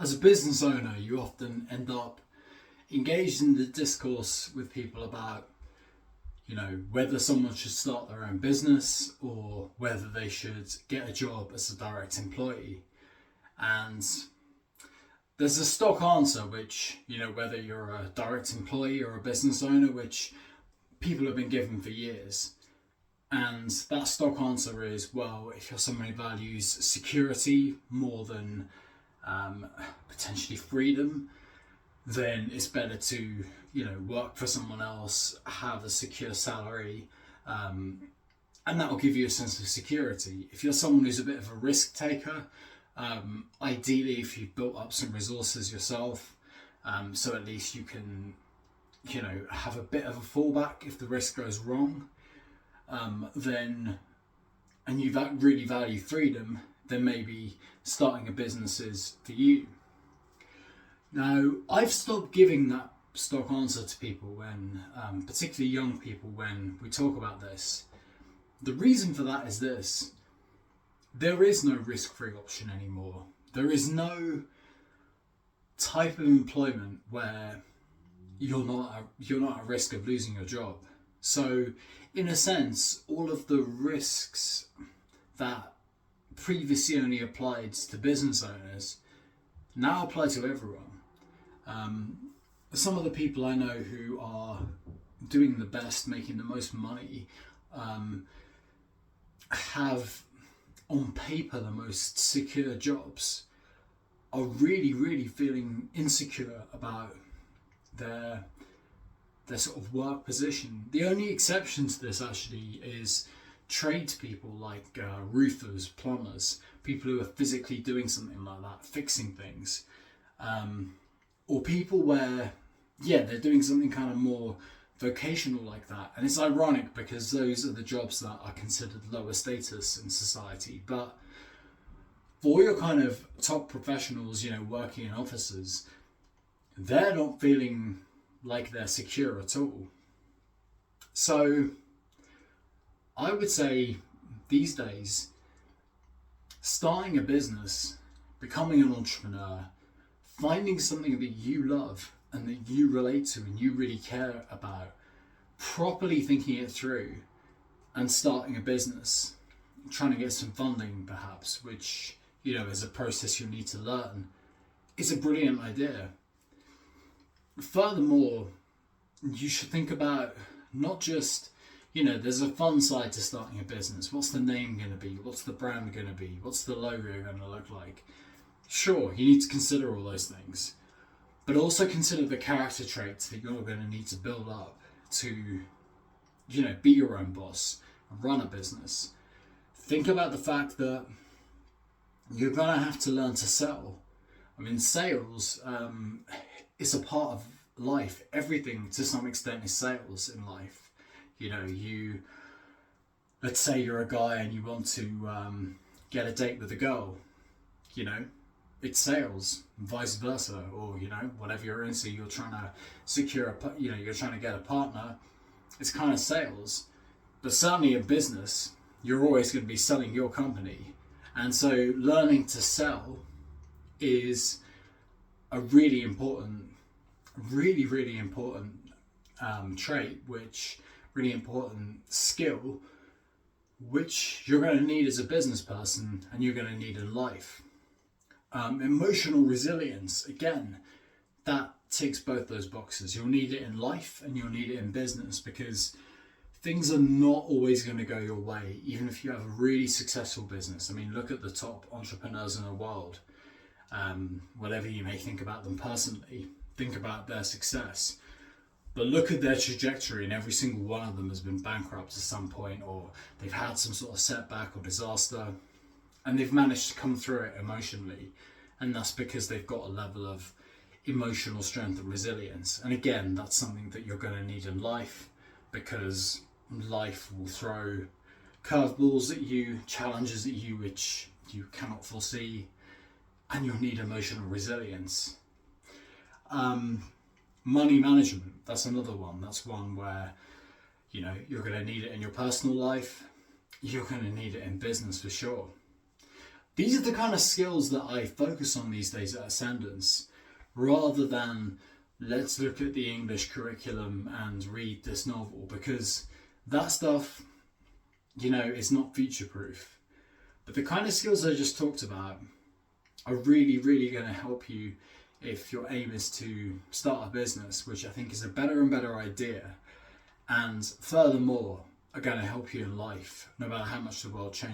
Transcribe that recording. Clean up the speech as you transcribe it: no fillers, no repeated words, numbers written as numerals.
As a business owner, you often end up engaged in the discourse with people about, whether someone should start their own business or whether they should get a job as a direct employee. And there's a stock answer, which, whether you're a direct employee or a business owner, which people have been given for years. And that stock answer is, well, if you're someone who values security more than potentially freedom, then it's better to, work for someone else, have a secure salary, and that will give you a sense of security. If you're someone who's a bit of a risk taker, ideally if you've built up some resources yourself, so at least you can, have a bit of a fallback if the risk goes wrong, then, and you really value freedom, then maybe starting a business is for you. Now, I've stopped giving that stock answer to people when, particularly young people, when we talk about this. The reason for that is this: there is no risk-free option anymore. There is no type of employment where you're not at risk of losing your job. So, in a sense, all of the risks that previously only applied to business owners now apply to everyone. Some of the people I know who are doing the best, making the most money, have on paper the most secure jobs, are really, really feeling insecure about their sort of work position. The only exception to this actually is tradespeople like roofers, plumbers, people who are physically doing something like that, fixing things, or people where, they're doing something kind of more vocational like that. And it's ironic because those are the jobs that are considered lower status in society. But for your kind of top professionals, working in offices, they're not feeling like they're secure at all. So I would say these days, starting a business, becoming an entrepreneur, finding something that you love and that you relate to and you really care about, properly thinking it through and starting a business, trying to get some funding perhaps, which, is a process you'll need to learn, is a brilliant idea. Furthermore, you should think about not just, there's a fun side to starting a business. What's the name going to be? What's the brand going to be? What's the logo going to look like? Sure, you need to consider all those things, but also consider the character traits that you're going to need to build up to, be your own boss and run a business. Think about the fact that you're going to have to learn to sell. I mean, sales is a part of life. Everything to some extent is sales in life. Let's say you're a guy and you want to get a date with a girl, it's sales, and vice versa, or whatever you're into, you're trying to secure you're trying to get a partner, it's kind of sales. But certainly in business, you're always going to be selling your company, and so learning to sell is a really important trait, really important skill, which you're going to need as a business person and you're going to need in life. Emotional resilience, again, that ticks both those boxes. You'll need it in life and you'll need it in business, because things are not always going to go your way, even if you have a really successful business. I mean, look at the top entrepreneurs in the world. Whatever you may think about them personally, think about their success. But look at their trajectory, and every single one of them has been bankrupt at some point, or they've had some sort of setback or disaster, and they've managed to come through it emotionally. And that's because they've got a level of emotional strength and resilience. And again, that's something that you're going to need in life, because life will throw curveballs at you, challenges at you which you cannot foresee, and you'll need emotional resilience. Money management, that's another one. That's one where, you're going to need it in your personal life. You're going to need it in business for sure. These are the kind of skills that I focus on these days at Ascendance, rather than let's look at the English curriculum and read this novel, because that stuff, is not future proof. But the kind of skills I just talked about are really, really going to help you if your aim is to start a business, which I think is a better and better idea. And furthermore, are going to help you in life, no matter how much the world changes.